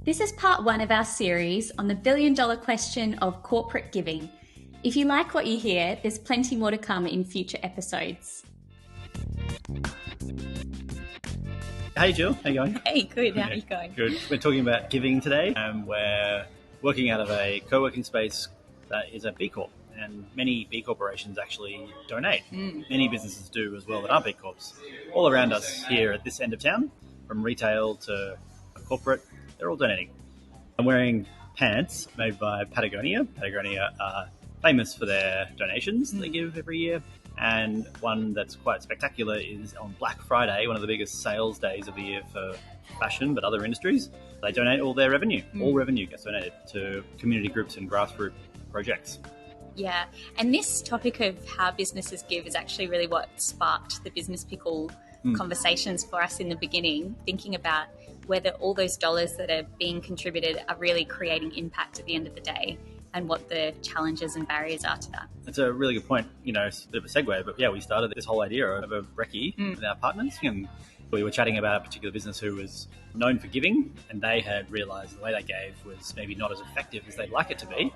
This is part one of our series on the billion-dollar question of corporate giving. If you like what you hear, there's plenty more to come in future episodes. Hey Jill, how you going? Hey, good. How are you going? Good. We're talking about giving today. We're working out of a co-working space that is a B Corp, and many B corporations actually donate. Many businesses do as well that aren't B Corps. All around us here at this end of town, from retail to corporate, they're all donating. I'm wearing pants made by Patagonia. Patagonia are famous for their donations they give every year. And one that's quite spectacular is on Black Friday, one of the biggest sales days of the year for fashion, but other industries. They donate all their revenue. All revenue gets donated to community groups and grassroots projects. Yeah, and this topic of how businesses give is actually really what sparked the Business Pickle conversations for us in the beginning, thinking about whether all those dollars that are being contributed are really creating impact at the end of the day and what the challenges and barriers are to that. That's a really good point. You know, it's a bit of a segue, but yeah, we started this whole idea of a recce with our partners, and we were chatting about a particular business who was known for giving, and they had realised the way they gave was maybe not as effective as they'd like it to be,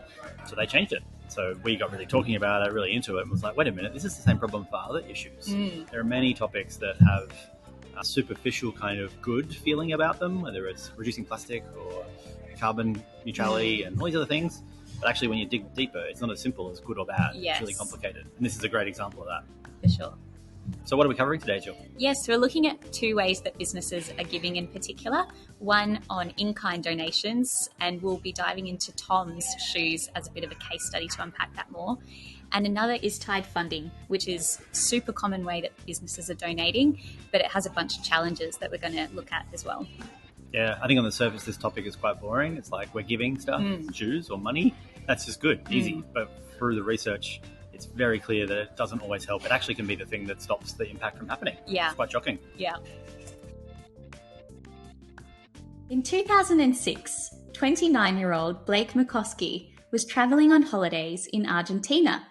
so they changed it. So we got really talking about it, really into it, and was like, wait a minute, this is the same problem for other issues. There are many topics that have a superficial kind of good feeling about them, whether it's reducing plastic or carbon neutrality and all these other things. But actually, when you dig deeper, it's not as simple as good or bad. Yes. It's really complicated. And this is a great example of that. For sure. So what are we covering today, Jill? Yes, we're looking at two ways that businesses are giving in particular. One on in-kind donations, and we'll be diving into Tom's shoes as a bit of a case study to unpack that more. And another is tied funding, which is a super common way that businesses are donating, but it has a bunch of challenges that we're going to look at as well. Yeah, I think on the surface, this topic is quite boring. It's like we're giving stuff, shoes or money. That's just good, easy. But through the research, it's very clear that it doesn't always help. It actually can be the thing that stops the impact from happening. Yeah. It's quite shocking. Yeah. In 2006, 29-year-old Blake McCoskey was travelling on holidays in Argentina.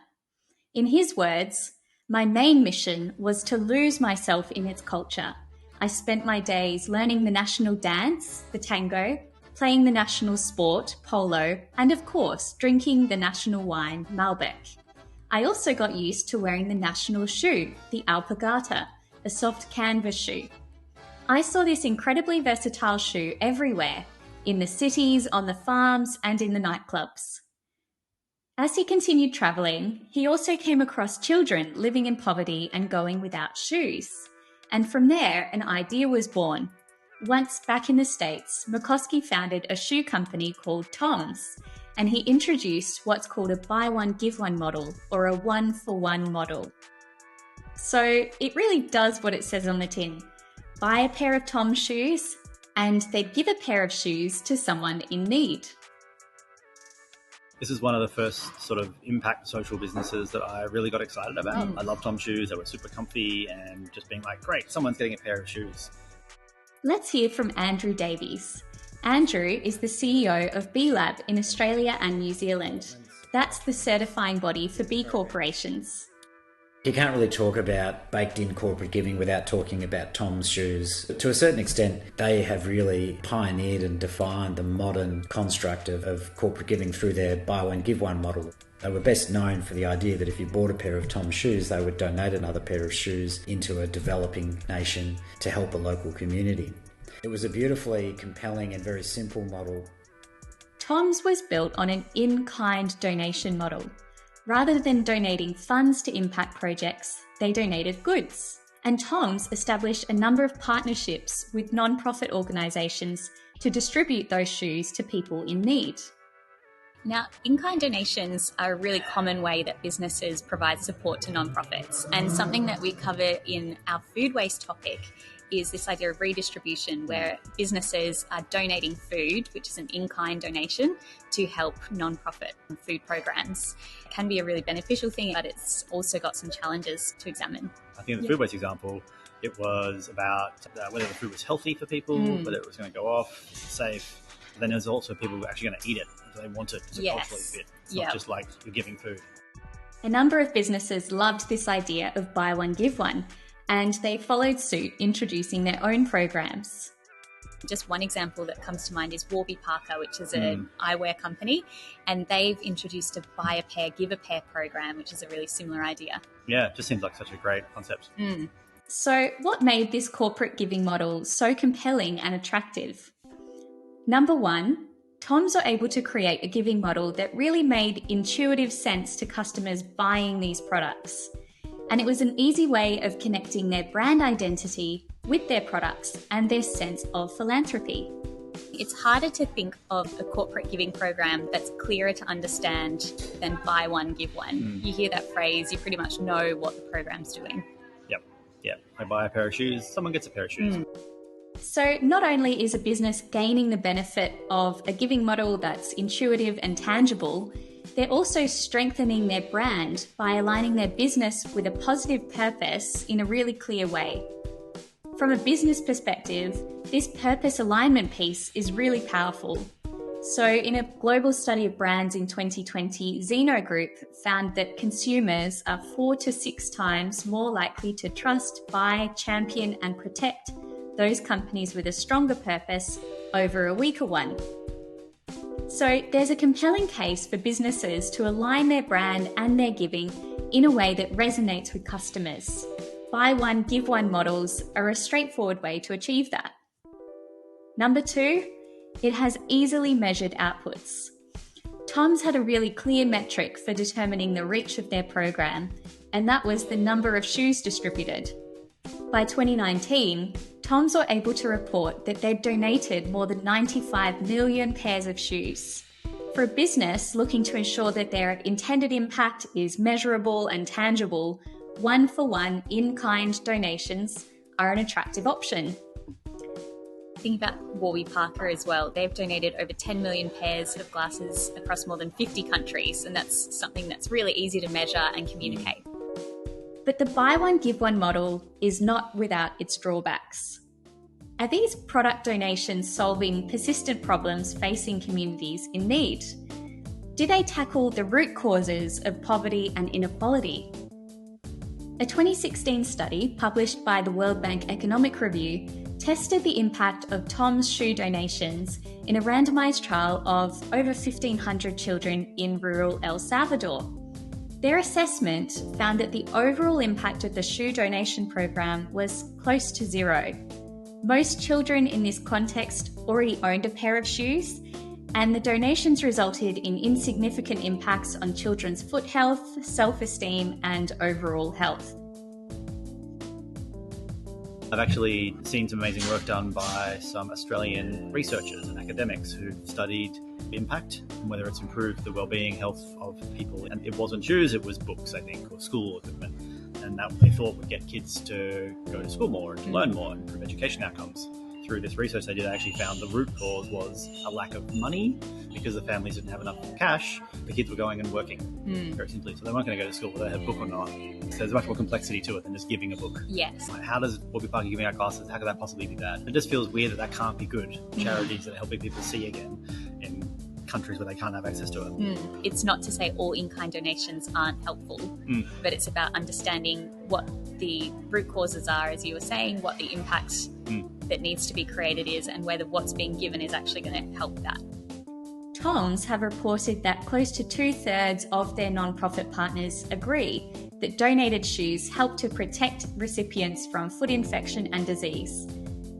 In his words, "My main mission was to lose myself in its culture. I spent my days learning the national dance, the tango, playing the national sport, polo, and of course, drinking the national wine, Malbec. I also got used to wearing the national shoe, the alpargata, a soft canvas shoe. I saw this incredibly versatile shoe everywhere, in the cities, on the farms, and in the nightclubs." As he continued travelling, he also came across children living in poverty and going without shoes. And from there, an idea was born. Once back in the States, McCoskey founded a shoe company called Tom's, and he introduced what's called a buy one, give one model, or a one-for-one model. So it really does what it says on the tin. Buy a pair of Tom's shoes, and they'd give a pair of shoes to someone in need. This is one of the first sort of impact social businesses that I really got excited about. I love Tom's shoes. They were super comfy, and just being like, great, someone's getting a pair of shoes. Let's hear from Andrew Davies. Andrew is the CEO of B Lab in Australia and New Zealand. That's the certifying body for B corporations. You can't really talk about baked-in corporate giving without talking about Tom's shoes. To a certain extent, they have really pioneered and defined the modern construct of corporate giving through their buy one, give one model. They were best known for the idea that if you bought a pair of Tom's shoes, they would donate another pair of shoes into a developing nation to help a local community. It was a beautifully compelling and very simple model. Tom's was built on an in-kind donation model. Rather than donating funds to impact projects, they donated goods. And Tom's established a number of partnerships with non-profit organisations to distribute those shoes to people in need. Now, in-kind donations are a really common way that businesses provide support to non-profits, and something that we cover in our food waste topic is this idea of redistribution, where businesses are donating food, which is an in-kind donation, to help non-profit food programs. It can be a really beneficial thing, but it's also got some challenges to examine. I think in the food waste example, it was about whether the food was healthy for people, whether it was going to go off, safe. But then there's also people who are actually going to eat it if they want it to culturally fit. It's not just like you're giving food. A number of businesses loved this idea of buy one, give one, and they followed suit, introducing their own programs. Just one example that comes to mind is Warby Parker, which is an eyewear company, and they've introduced a buy a pair, give a pair program, which is a really similar idea. Yeah, it just seems like such a great concept. So what made this corporate giving model so compelling and attractive? Number one, Toms were able to create a giving model that really made intuitive sense to customers buying these products. And it was an easy way of connecting their brand identity with their products and their sense of philanthropy. It's harder to think of a corporate giving program that's clearer to understand than buy one, give one. You hear that phrase, you pretty much know what the program's doing. Yep. I buy a pair of shoes, someone gets a pair of shoes. So not only is a business gaining the benefit of a giving model that's intuitive and tangible, they're also strengthening their brand by aligning their business with a positive purpose in a really clear way. From a business perspective, this purpose alignment piece is really powerful. So in a global study of brands in 2020, Zeno Group found that consumers are 4 to 6 times more likely to trust, buy, champion and protect those companies with a stronger purpose over a weaker one. So there's a compelling case for businesses to align their brand and their giving in a way that resonates with customers. Buy one, give one models are a straightforward way to achieve that. Number 2, it has easily measured outputs. Toms had a really clear metric for determining the reach of their program, and that was the number of shoes distributed. By 2019, Toms were able to report that they'd donated more than 95 million pairs of shoes. For a business looking to ensure that their intended impact is measurable and tangible, one-for-one in-kind donations are an attractive option. Think about Warby Parker as well. They've donated over 10 million pairs of glasses across more than 50 countries, and that's something that's really easy to measure and communicate. But the buy one, give one model is not without its drawbacks. Are these product donations solving persistent problems facing communities in need? Do they tackle the root causes of poverty and inequality? A 2016 study published by the World Bank Economic Review tested the impact of Tom's shoe donations in a randomized trial of over 1,500 children in rural El Salvador. Their assessment found that the overall impact of the shoe donation program was close to zero. Most children in this context already owned a pair of shoes, and the donations resulted in insignificant impacts on children's foot health, self-esteem, and overall health. I've actually seen some amazing work done by some Australian researchers and academics who've studied impact and whether it's improved the well-being, health of people. And it wasn't shoes, it was books, I think, or school equipment. And that they thought would get kids to go to school more and to learn more and improve education outcomes. Through this research they did, I actually found the root cause was a lack of money because the families didn't have enough cash. The kids were going and working very simply, so they weren't going to go to school whether they had a book or not. So there's much more complexity to it than just giving a book. Yes. Like, how does Warby Parker giving out glasses, how could that possibly be bad? It just feels weird that can't be good. Charities that are helping people see again in countries where they can't have access to it. It's not to say all in-kind donations aren't helpful, but it's about understanding what the root causes are, as you were saying, what the impact that needs to be created is, and whether what's being given is actually going to help that. Toms have reported that close to 2/3 of their non-profit partners agree that donated shoes help to protect recipients from foot infection and disease,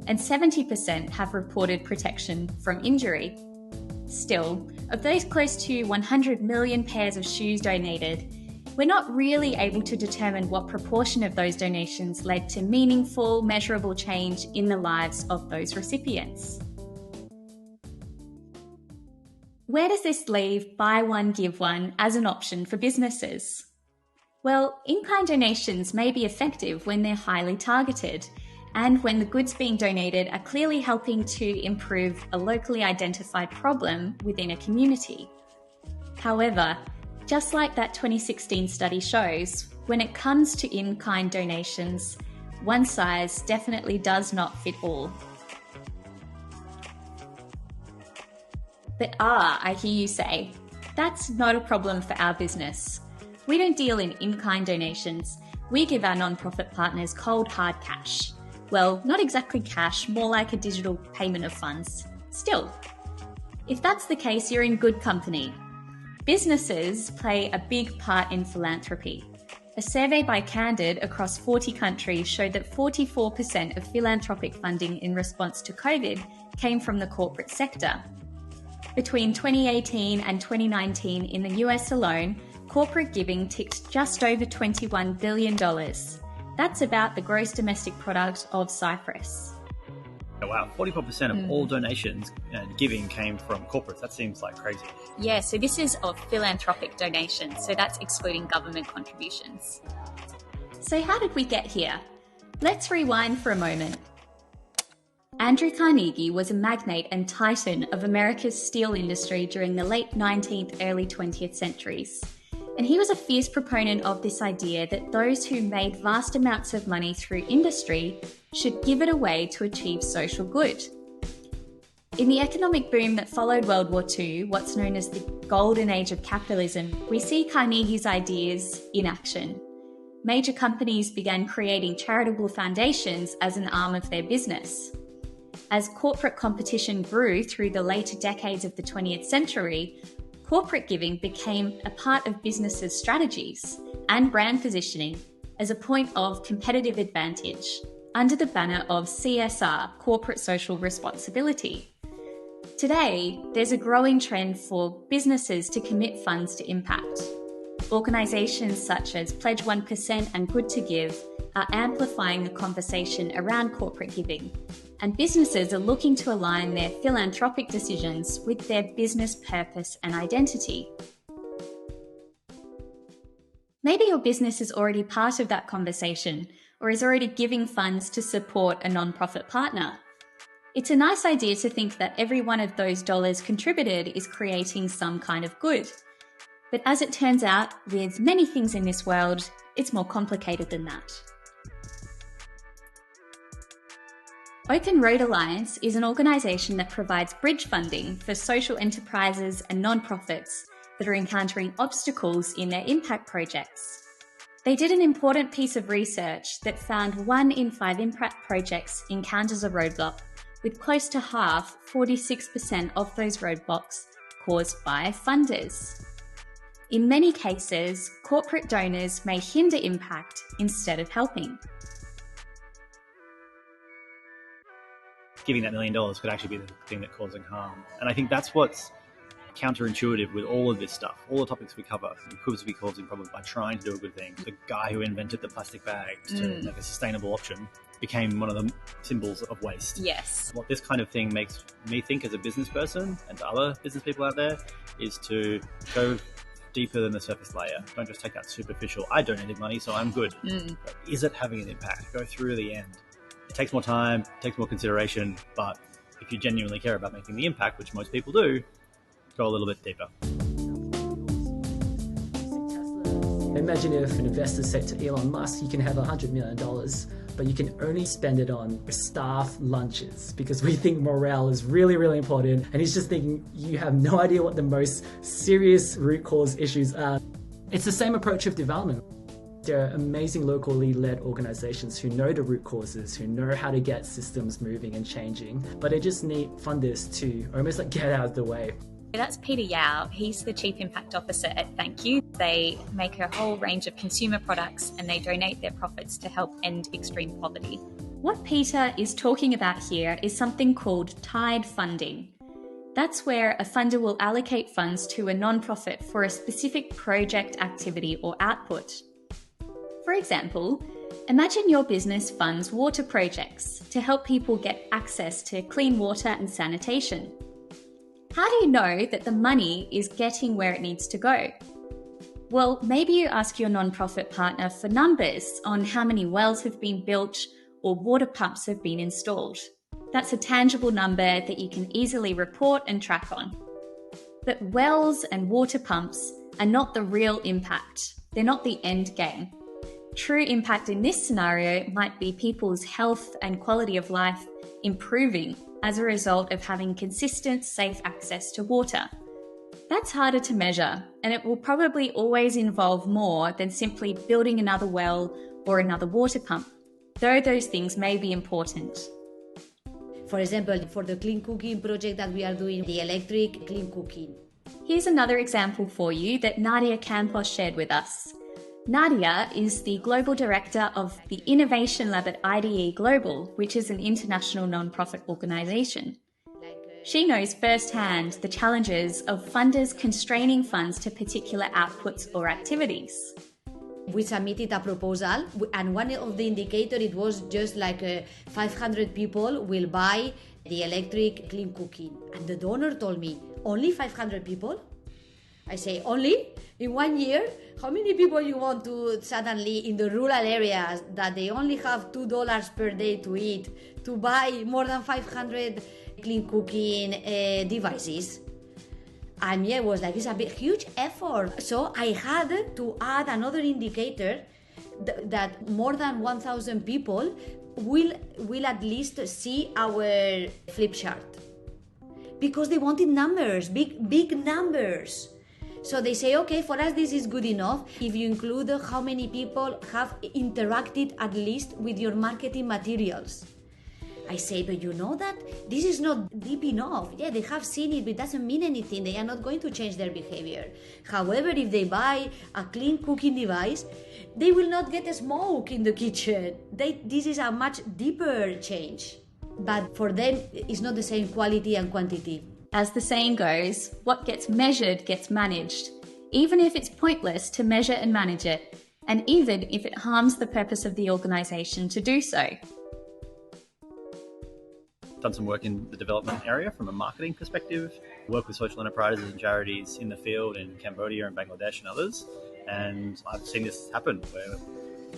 and 70% have reported protection from injury. Still, of those close to 100 million pairs of shoes donated, we're not really able to determine what proportion of those donations led to meaningful, measurable change in the lives of those recipients. Where does this leave buy one, give one as an option for businesses? Well, in-kind donations may be effective when they're highly targeted and when the goods being donated are clearly helping to improve a locally identified problem within a community. However, just like that 2016 study shows, when it comes to in-kind donations, one size definitely does not fit all. But I hear you say, that's not a problem for our business. We don't deal in in-kind donations. We give our non-profit partners cold hard cash. Well, not exactly cash, more like a digital payment of funds. Still, if that's the case, you're in good company. Businesses play a big part in philanthropy. A survey by Candid across 40 countries showed that 44% of philanthropic funding in response to COVID came from the corporate sector. Between 2018 and 2019 in the US alone, corporate giving ticked just over $21 billion. That's about the gross domestic product of Cyprus. Oh, wow, 44% of all donations and giving came from corporates. That seems like crazy. Yeah, so this is of philanthropic donations, so that's excluding government contributions. So how did we get here? Let's rewind for a moment. Andrew Carnegie was a magnate and titan of America's steel industry during the late 19th, early 20th centuries. And he was a fierce proponent of this idea that those who made vast amounts of money through industry should give it away to achieve social good. In the economic boom that followed World War II, what's known as the golden age of capitalism, we see Carnegie's ideas in action. Major companies began creating charitable foundations as an arm of their business. As corporate competition grew through the later decades of the 20th century, corporate giving became a part of businesses' strategies and brand positioning as a point of competitive advantage under the banner of CSR, corporate social responsibility. Today, there's a growing trend for businesses to commit funds to impact. Organisations such as Pledge 1% and Good to Give are amplifying the conversation around corporate giving, and businesses are looking to align their philanthropic decisions with their business purpose and identity. Maybe your business is already part of that conversation or is already giving funds to support a non-profit partner. It's a nice idea to think that every one of those dollars contributed is creating some kind of good. But as it turns out, with many things in this world, it's more complicated than that. Open Road Alliance is an organisation that provides bridge funding for social enterprises and non-profits that are encountering obstacles in their impact projects. They did an important piece of research that found 1 in 5 impact projects encounters a roadblock, with close to half, 46% of those roadblocks, caused by funders. In many cases, corporate donors may hinder impact instead of helping. Giving that $1 million could actually be the thing that's causing harm. And I think that's what's counterintuitive with all of this stuff. All the topics we cover, it could be causing problems by trying to do a good thing. The guy who invented the plastic bags to make a sustainable option became one of the symbols of waste. Yes. What this kind of thing makes me think as a business person and to other business people out there is to go deeper than the surface layer. Don't just take that superficial, I donated money, so I'm good. But is it having an impact? Go through the end. It takes more time, takes more consideration, but if you genuinely care about making the impact, which most people do, go a little bit deeper. Imagine if an investor said to Elon Musk, you can have $100 million, but you can only spend it on staff lunches because we think morale is really, really important. And he's just thinking, you have no idea what the most serious root cause issues are. It's the same approach of development. There are amazing locally led organizations who know the root causes, who know how to get systems moving and changing, but they just need funders to almost like get out of the way. That's Peter Yao. He's the Chief Impact Officer at Thankyou. They make a whole range of consumer products and they donate their profits to help end extreme poverty. What Peter is talking about here is something called tied funding. That's where a funder will allocate funds to a non-profit for a specific project, activity, or output. For example, imagine your business funds water projects to help people get access to clean water and sanitation. How do you know that the money is getting where it needs to go? Well, maybe you ask your non-profit partner for numbers on how many wells have been built or water pumps have been installed. That's a tangible number that you can easily report and track on. But wells and water pumps are not the real impact. They're not the end game. True impact in this scenario might be people's health and quality of life improving as a result of having consistent, safe access to water. That's harder to measure, and it will probably always involve more than simply building another well or another water pump. though those things may be important. For example, for the clean cooking project that we are doing, the electric clean cooking. Here's another example for you that Nadia Campos shared with us. Nadia is the Global Director of the Innovation Lab at IDE Global, which is an international non-profit organisation. She knows firsthand the challenges of funders constraining funds to particular outputs or activities. We submitted a proposal, and one of the indicators, it was just like 500 people will buy the electric clean cooking. And the donor told me, only 500 people? I say, only? In 1 year? How many people you want to suddenly in the rural areas that they only have $2 per day to eat to buy more than 500 clean cooking devices? And yeah, it was like, it's a big, huge effort. So I had to add another indicator that more than 1,000 people will at least see our flip chart. Because they wanted numbers, big numbers. So they say, okay, for us this is good enough if you include how many people have interacted at least with your marketing materials. I say, but you know that this is not deep enough. Yeah, they have seen it, but it doesn't mean anything. They are not going to change their behavior. However, if they buy a clean cooking device, they will not get smoke in the kitchen. This is a much deeper change. But for them, it's not the same quality and quantity. As the saying goes, what gets measured gets managed, even if it's pointless to measure and manage it, and even if it harms the purpose of the organisation to do so. Done some work in the development area from a marketing perspective, work with social enterprises and charities in the field in Cambodia and Bangladesh and others. And I've seen this happen where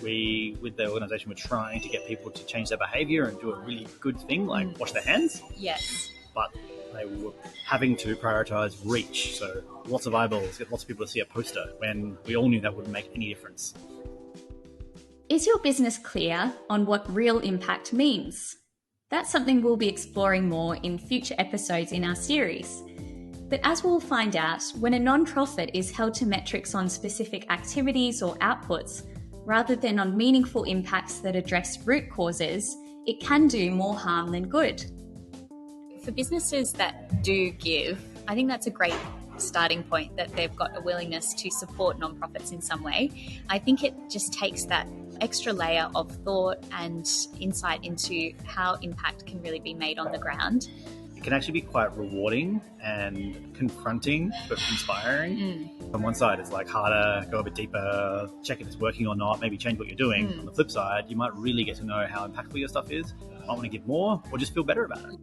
we, with the organisation, were trying to get people to change their behaviour and do a really good thing like wash their hands. Yes. But they were having to prioritise reach. So lots of eyeballs, get lots of people to see a poster when we all knew that wouldn't make any difference. Is your business clear on what real impact means? That's something we'll be exploring more in future episodes in our series. But as we'll find out, when a non-profit is held to metrics on specific activities or outputs, rather than on meaningful impacts that address root causes, it can do more harm than good. For businesses that do give, I think that's a great starting point, that they've got a willingness to support non-profits in some way. I think it just takes that extra layer of thought and insight into how impact can really be made on the ground. It can actually be quite rewarding and confronting, but inspiring. On one side, it's like harder, go a bit deeper, check if it's working or not, maybe change what you're doing. On the flip side, you might really get to know how impactful your stuff is, might want to give more, or just feel better about it.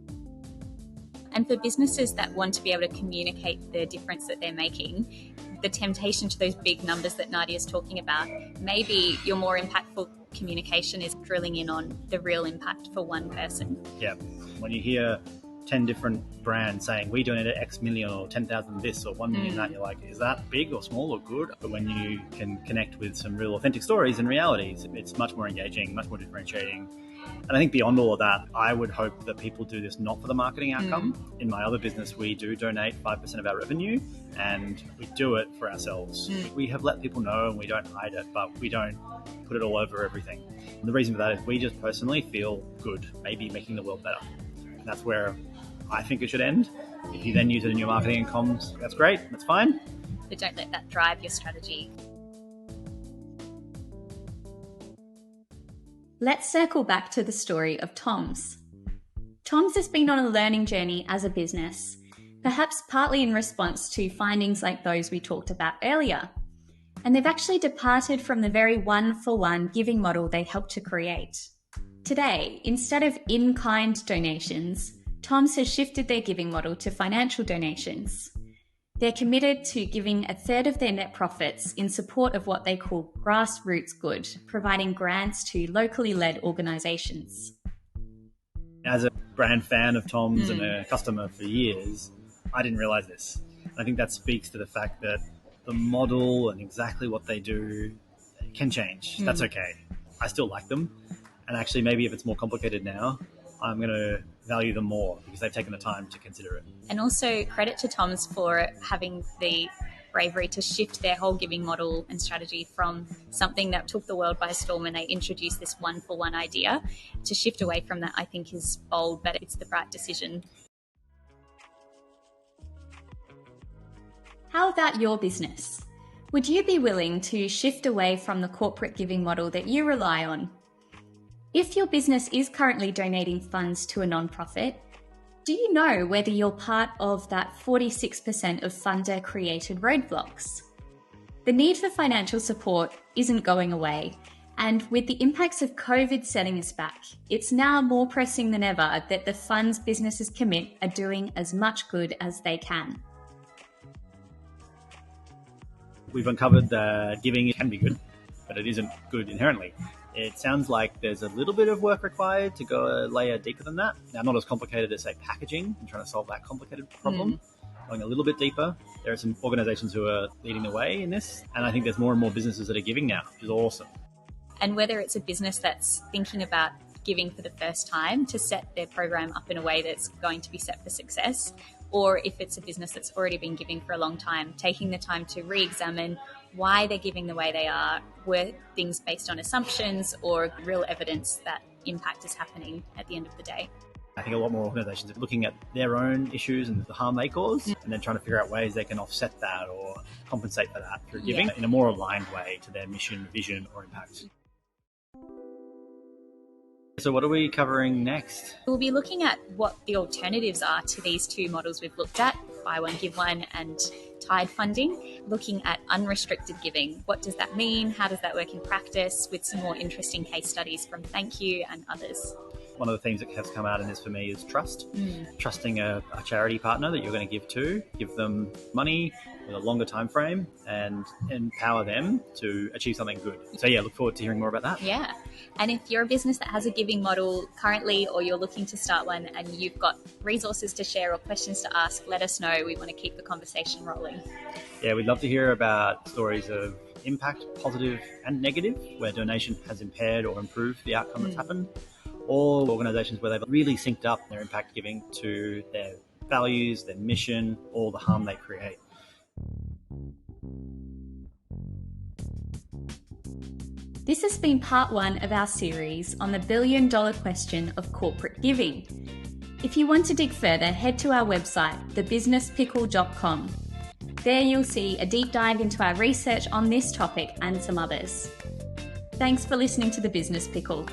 And for businesses that want to be able to communicate the difference that they're making, the temptation to those big numbers that Nadia's talking about, maybe your more impactful communication is drilling in on the real impact for one person. Yeah, when you hear 10 different brands saying we donated X million or 10,000 this or 1 million that, you're like, is that big or small or good? But when you can connect with some real authentic stories and realities, it's much more engaging, much more differentiating. And I think beyond all of that, I would hope that people do this not for the marketing outcome. In my other business, we do donate 5% of our revenue, and we do it for ourselves. We have let people know and we don't hide it, but we don't put it all over everything. And the reason for that is we just personally feel good, maybe making the world better. And that's where I think it should end. If you then use it in your marketing and comms, that's great, that's fine. But don't let that drive your strategy. Let's circle back to the story of Tom's. Tom's has been on a learning journey as a business, perhaps partly in response to findings like those we talked about earlier. And they've actually departed from the very one-for-one giving model they helped to create. Today, instead of in-kind donations, Tom's has shifted their giving model to financial donations. They're committed to giving a third of their net profits in support of what they call grassroots good, providing grants to locally led organisations. As a brand fan of Tom's and a customer for years, I didn't realise this. I think that speaks to the fact that the model and exactly what they do can change. That's okay. I still like them. And actually, maybe if it's more complicated now, I'm going to value them more because they've taken the time to consider it. And also credit to Tom's for having the bravery to shift their whole giving model and strategy from something that took the world by storm and they introduced this one-for-one idea. To shift away from that, I think, is bold, but it's the right decision. How about your business? Would you be willing to shift away from the corporate giving model that you rely on? If your business is currently donating funds to a nonprofit, do you know whether you're part of that 46% of funder-created roadblocks? The need for financial support isn't going away, and with the impacts of COVID setting us back, it's now more pressing than ever that the funds businesses commit are doing as much good as they can. We've uncovered that giving can be good, but it isn't good inherently. It sounds like there's a little bit of work required to go a layer deeper than that. Now, not as complicated as, say, packaging and trying to solve that complicated problem. Going a little bit deeper. There are some organizations who are leading the way in this, and I think there's more and more businesses that are giving now, which is awesome. And whether it's a business that's thinking about giving for the first time to set their program up in a way that's going to be set for success, or if it's a business that's already been giving for a long time, taking the time to re-examine why they're giving the way they are, were things based on assumptions or real evidence that impact is happening at the end of the day. I think a lot more organizations are looking at their own issues and the harm they cause, and then trying to figure out ways they can offset that or compensate for that through giving in a more aligned way to their mission, vision, or impact. So what are we covering next? We'll be looking at what the alternatives are to these two models we've looked at, buy one, give one, and tied funding, looking at unrestricted giving. What does that mean? How does that work in practice, with some more interesting case studies from Thankyou and others. One of the things that has come out in this for me is trust. Trusting a charity partner that you're going to give them money with a longer time frame and empower them to achieve something good. So yeah, look forward to hearing more about that. Yeah. And if you're a business that has a giving model currently, or you're looking to start one and you've got resources to share or questions to ask, let us know. We want to keep the conversation rolling. Yeah, we'd love to hear about stories of impact, positive and negative, where donation has impaired or improved the outcome that's happened, or organisations where they've really synced up their impact giving to their values, their mission, or the harm they create. This has been part one of our series on the billion-dollar question of corporate giving. If you want to dig further, head to our website, thebusinesspickle.com. There you'll see a deep dive into our research on this topic and some others. Thanks for listening to The Business Pickle.